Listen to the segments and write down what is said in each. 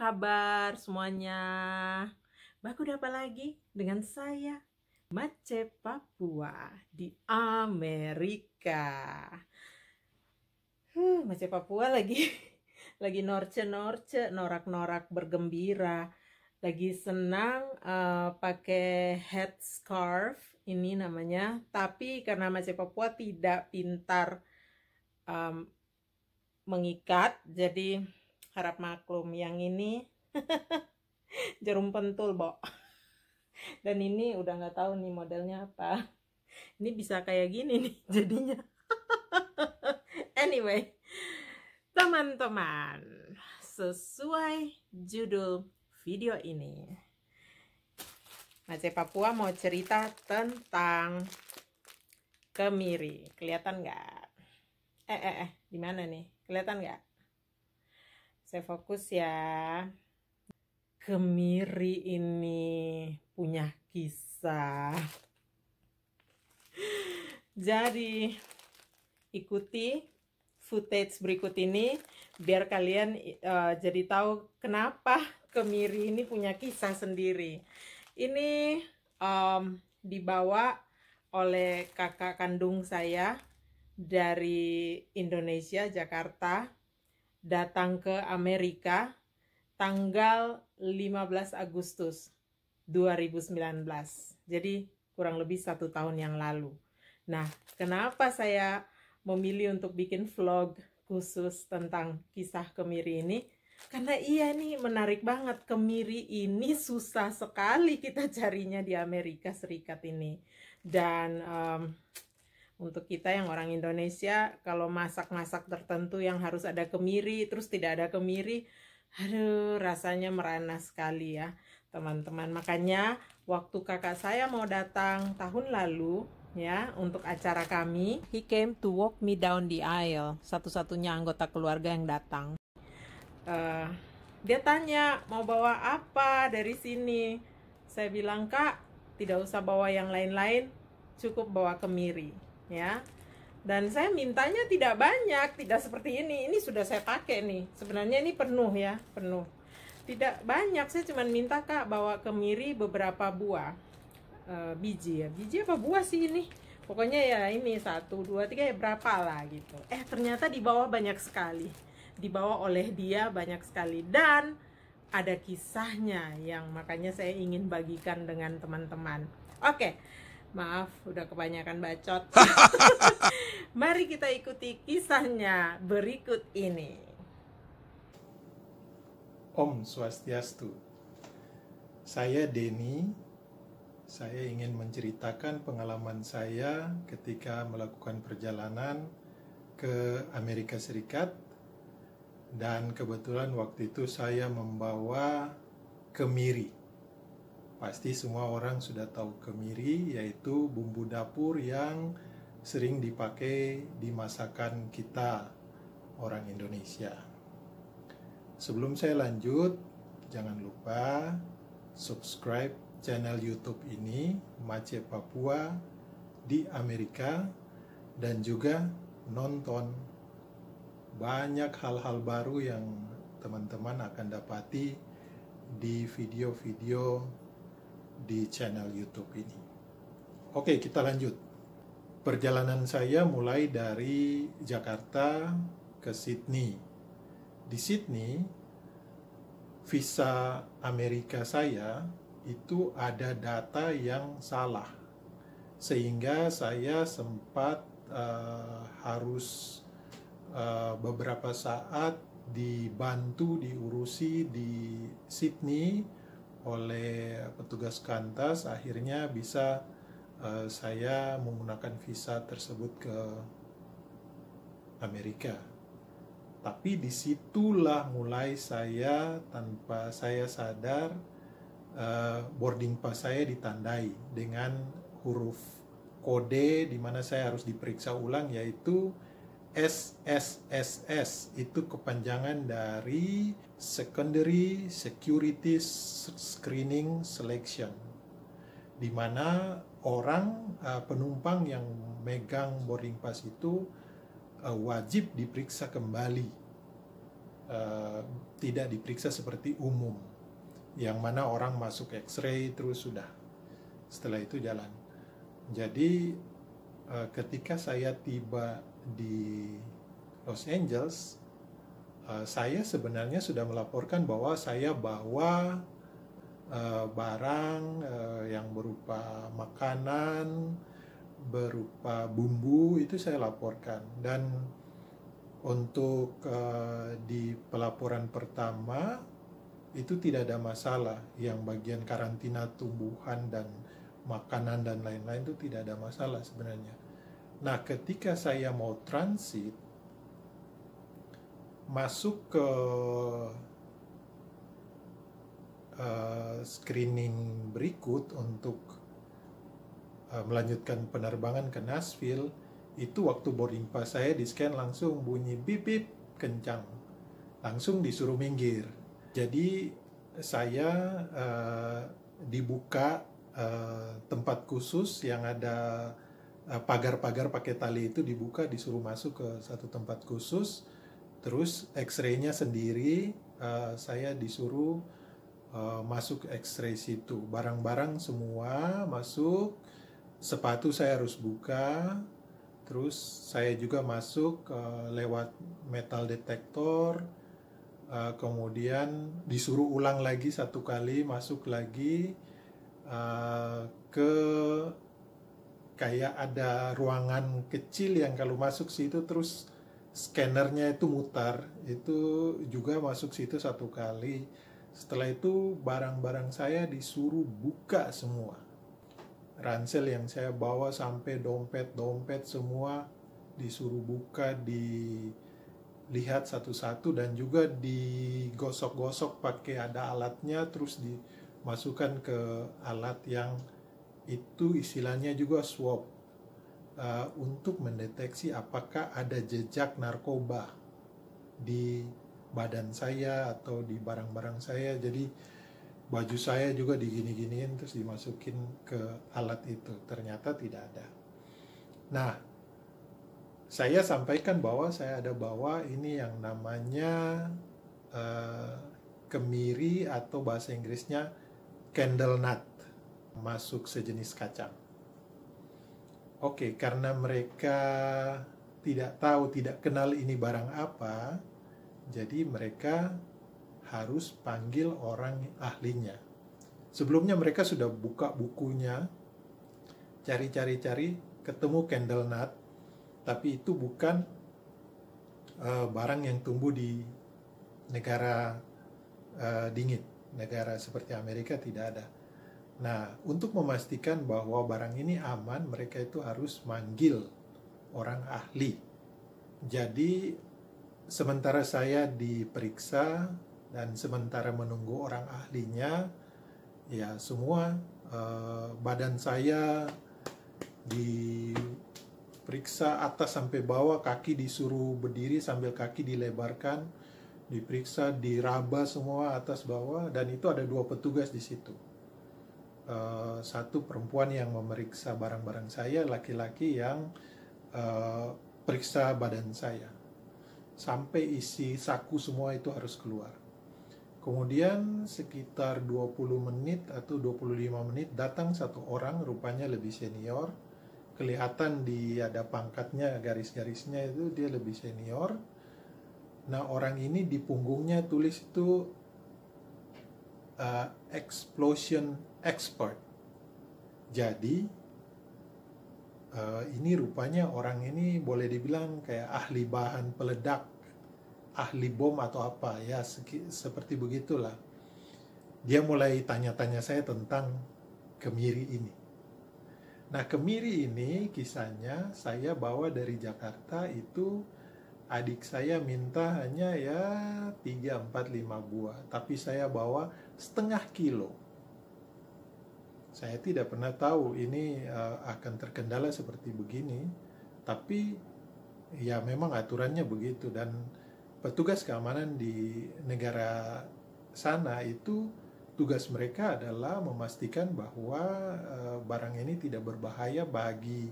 kabar semuanya? Baku apa lagi dengan saya, Mace Papua di Amerika. Mace Papua lagi norce-norce, norak-norak bergembira. Lagi senang pakai headscarf ini namanya. Tapi karena Mace Papua tidak pintar mengikat, jadi harap maklum. Yang ini jarum pentul, Bo. Dan ini udah nggak tahu nih modelnya apa. Ini bisa kayak gini nih jadinya. Anyway, teman-teman, sesuai judul video ini, Mace Papua mau cerita tentang kemiri. Kelihatan nggak? Di mana nih? Kelihatan nggak? Saya fokus ya. Kemiri ini punya kisah. Jadi ikuti footage berikut ini biar kalian jadi tahu kenapa kemiri ini punya kisah sendiri. Ini dibawa oleh kakak kandung saya dari Indonesia, Jakarta, datang ke Amerika tanggal 15 Agustus 2019. Jadi kurang lebih 1 tahun yang lalu. Nah, kenapa saya memilih untuk bikin vlog khusus tentang kisah kemiri ini? Karena iya nih, menarik banget. Kemiri ini susah sekali kita carinya di Amerika Serikat ini. Dan untuk kita yang orang Indonesia, kalau masak-masak tertentu yang harus ada kemiri, terus tidak ada kemiri, aduh, rasanya merana sekali ya teman-teman. Makanya waktu kakak saya mau datang tahun lalu ya untuk acara kami, he came to walk me down the aisle, satu-satunya anggota keluarga yang datang. Dia tanya mau bawa apa dari sini. Saya bilang, Kak, tidak usah bawa yang lain-lain, cukup bawa kemiri ya. Dan saya mintanya tidak banyak, tidak seperti ini. Ini sudah saya pakai nih. Sebenarnya ini penuh ya, penuh. Tidak banyak, saya cuma minta, Kak, bawa kemiri beberapa buah biji ya. Biji apa buah sih ini? Pokoknya ya ini 1, 2, 3 ya berapa lah gitu. Ternyata di bawah banyak sekali. Dibawa oleh dia banyak sekali. Dan ada kisahnya yang makanya saya ingin bagikan dengan teman-teman. Oke. Maaf, udah kebanyakan bacot. Mari kita ikuti kisahnya berikut ini. Om Swastiastu. Saya Denny. Saya ingin menceritakan pengalaman saya ketika melakukan perjalanan ke Amerika Serikat. Dan kebetulan waktu itu saya membawa kemiri. Pasti semua orang sudah tahu kemiri, yaitu bumbu dapur yang sering dipakai di masakan kita, orang Indonesia. Sebelum saya lanjut, jangan lupa subscribe channel YouTube ini, Mace Papua di Amerika, dan juga nonton banyak hal-hal baru yang teman-teman akan dapati di video-video di channel YouTube ini. Oke, kita lanjut. Perjalanan saya mulai dari Jakarta ke Sydney. Di Sydney, visa Amerika saya itu ada data yang salah. Sehingga saya sempat harus beberapa saat dibantu, diurusi di Sydney oleh petugas Kantas. Akhirnya bisa saya menggunakan visa tersebut ke Amerika. Tapi disitulah mulai saya, tanpa saya sadar, boarding pass saya ditandai dengan huruf kode di mana saya harus diperiksa ulang, yaitu SSSS. Itu kepanjangan dari Secondary Security Screening Selection, di mana orang penumpang yang megang boarding pass itu wajib diperiksa kembali tidak diperiksa seperti umum, yang mana orang masuk X-ray terus sudah, setelah itu jalan. Jadi ketika saya tiba di Los Angeles, saya sebenarnya sudah melaporkan bahwa saya bawa barang yang berupa makanan, berupa bumbu, itu saya laporkan. Dan untuk di pelaporan pertama itu tidak ada masalah, yang bagian karantina tumbuhan dan makanan dan lain-lain itu tidak ada masalah sebenarnya. Nah, ketika saya mau transit masuk ke screening berikut untuk melanjutkan penerbangan ke Nashville, itu waktu boarding pass saya di scan langsung bunyi bip bip kencang, langsung disuruh minggir. Jadi saya dibuka tempat khusus yang ada pagar-pagar pakai tali, itu dibuka, disuruh masuk ke satu tempat khusus, terus X-ray-nya sendiri, saya disuruh masuk X-ray situ, barang-barang semua masuk, sepatu saya harus buka, terus saya juga masuk lewat metal detector, kemudian disuruh ulang lagi satu kali, masuk lagi ke kayak ada ruangan kecil yang kalau masuk situ terus scannernya itu mutar, itu juga masuk situ satu kali. Setelah itu barang-barang saya disuruh buka semua. Ransel yang saya bawa sampai dompet-dompet semua disuruh buka, dilihat satu-satu, dan juga digosok-gosok pakai ada alatnya, terus dimasukkan ke alat yang itu istilahnya juga swab, untuk mendeteksi apakah ada jejak narkoba di badan saya atau di barang-barang saya. Jadi baju saya juga digini-giniin terus dimasukin ke alat itu, ternyata tidak ada. Nah, saya sampaikan bahwa saya ada bawa ini yang namanya kemiri, atau bahasa Inggrisnya candle nut, masuk sejenis kacang. Oke, karena mereka tidak tahu, tidak kenal ini barang apa, jadi mereka harus panggil orang ahlinya. Sebelumnya mereka sudah buka bukunya, cari-cari, ketemu candle nut, tapi itu bukan barang yang tumbuh di negara dingin, negara seperti Amerika tidak ada. Nah, untuk memastikan bahwa barang ini aman, mereka itu harus manggil orang ahli. Jadi sementara saya diperiksa dan sementara menunggu orang ahlinya, ya semua badan saya diperiksa atas sampai bawah, kaki disuruh berdiri sambil kaki dilebarkan, diperiksa, diraba semua atas bawah, dan itu ada 2 petugas di situ. Satu perempuan yang memeriksa barang-barang saya, laki-laki yang periksa badan saya. Sampai isi saku semua itu harus keluar. Kemudian sekitar 20 menit atau 25 menit datang satu orang, rupanya lebih senior. Kelihatan ada pangkatnya, garis-garisnya itu dia lebih senior. Nah, orang ini di punggungnya tulis itu explosion expert. Jadi ini rupanya orang ini boleh dibilang kayak ahli bahan peledak, ahli bom atau apa ya, seperti begitulah. Dia mulai tanya-tanya saya tentang kemiri ini. Nah, kemiri ini kisahnya saya bawa dari Jakarta, itu adik saya minta hanya ya 3, 4, 5 buah, tapi saya bawa setengah kilo. Saya tidak pernah tahu ini akan terkendala seperti begini, tapi ya memang aturannya begitu. Dan petugas keamanan di negara sana itu tugas mereka adalah memastikan bahwa barang ini tidak berbahaya bagi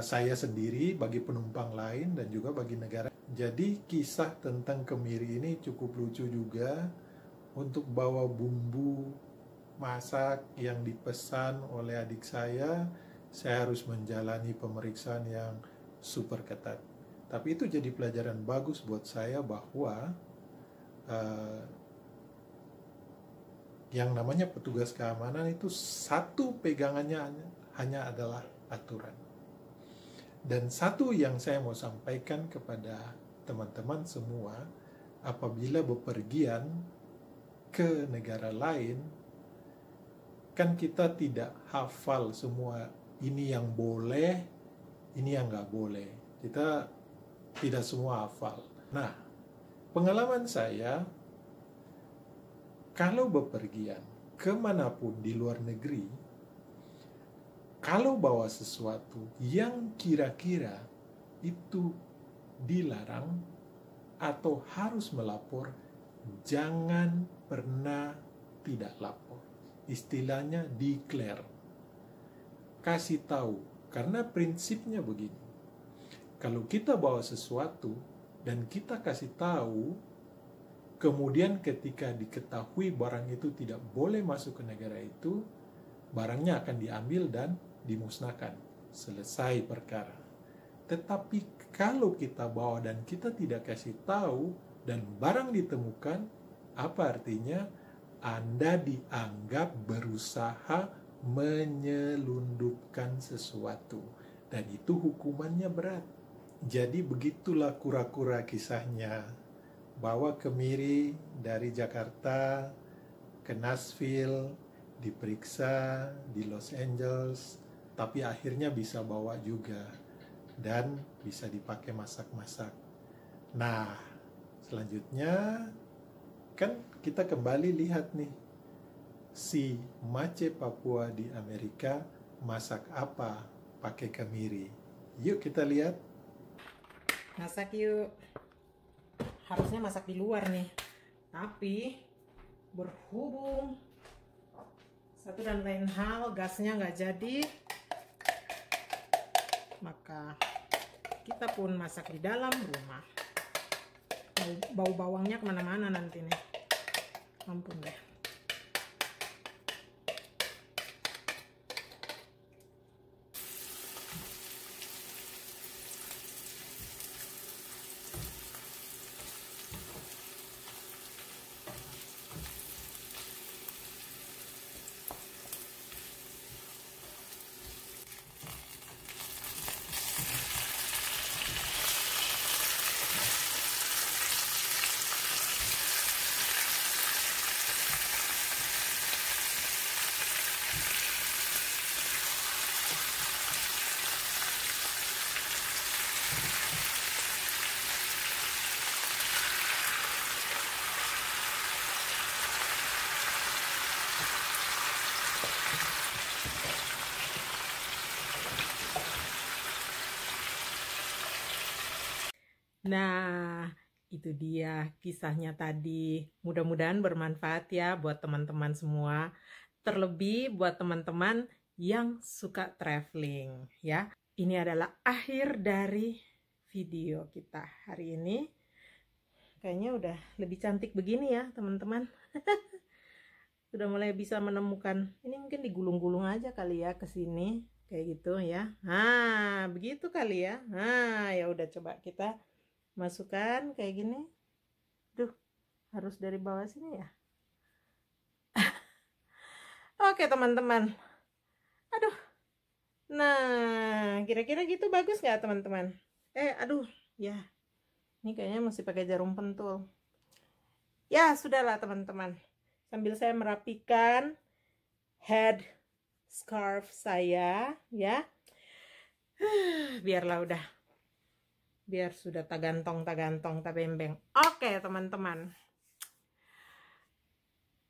saya sendiri, bagi penumpang lain, dan juga bagi negara. Jadi kisah tentang kemiri ini cukup lucu juga. Untuk bawa bumbu masak yang dipesan oleh adik saya harus menjalani pemeriksaan yang super ketat. Tapi itu jadi pelajaran bagus buat saya bahwa yang namanya petugas keamanan itu satu pegangannya hanya adalah aturan. Dan satu yang saya mau sampaikan kepada teman-teman semua, apabila bepergian ke negara lain, kan kita tidak hafal semua ini yang boleh, ini yang nggak boleh. Kita tidak semua hafal. Nah, pengalaman saya, kalau bepergian kemanapun di luar negeri, kalau bawa sesuatu yang kira-kira itu dilarang atau harus melapor, jangan pernah tidak lapor. Istilahnya declare. Kasih tahu, karena prinsipnya begini. Kalau kita bawa sesuatu dan kita kasih tahu, kemudian ketika diketahui barang itu tidak boleh masuk ke negara itu, barangnya akan diambil dan dimusnahkan. Selesai perkara. Tetapi kalau kita bawa dan kita tidak kasih tahu dan barang ditemukan, apa artinya? Anda dianggap berusaha menyelundupkan sesuatu. Dan itu hukumannya berat. Jadi begitulah kura-kura kisahnya. Bawa kemiri dari Jakarta ke Nashville, diperiksa di Los Angeles, tapi akhirnya bisa bawa juga dan bisa dipakai masak-masak. Nah, selanjutnya kan kita kembali lihat nih, si Mace Papua di Amerika masak apa pakai kemiri. Yuk kita lihat. Masak yuk. Harusnya masak di luar nih, tapi berhubung satu dan lain hal gasnya nggak jadi, maka kita pun masak di dalam rumah. Bau bawangnya kemana-mana nanti nih, ampun deh. Nah, itu dia kisahnya tadi. Mudah-mudahan bermanfaat ya buat teman-teman semua. Terlebih buat teman-teman yang suka traveling ya. Ini adalah akhir dari video kita hari ini. Kayaknya udah lebih cantik begini ya teman-teman. Sudah mulai bisa menemukan. Ini mungkin digulung-gulung aja kali ya ke sini. Kayak gitu ya. Nah, begitu kali ya. Nah, ya udah coba kita masukkan kayak gini. Duh, harus dari bawah sini ya. Oke teman-teman. Aduh. Nah, kira-kira gitu bagus nggak teman-teman? Aduh, ya. Ini kayaknya mesti pakai jarum pentul. Ya, sudahlah teman-teman. Sambil saya merapikan head scarf saya, ya. Biarlah udah. Biar sudah tagantong tabembeng. Oke teman-teman,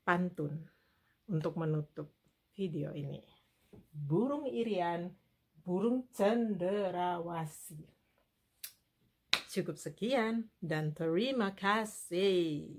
pantun untuk menutup video ini. Burung irian, burung cenderawasih. Cukup sekian dan terima kasih.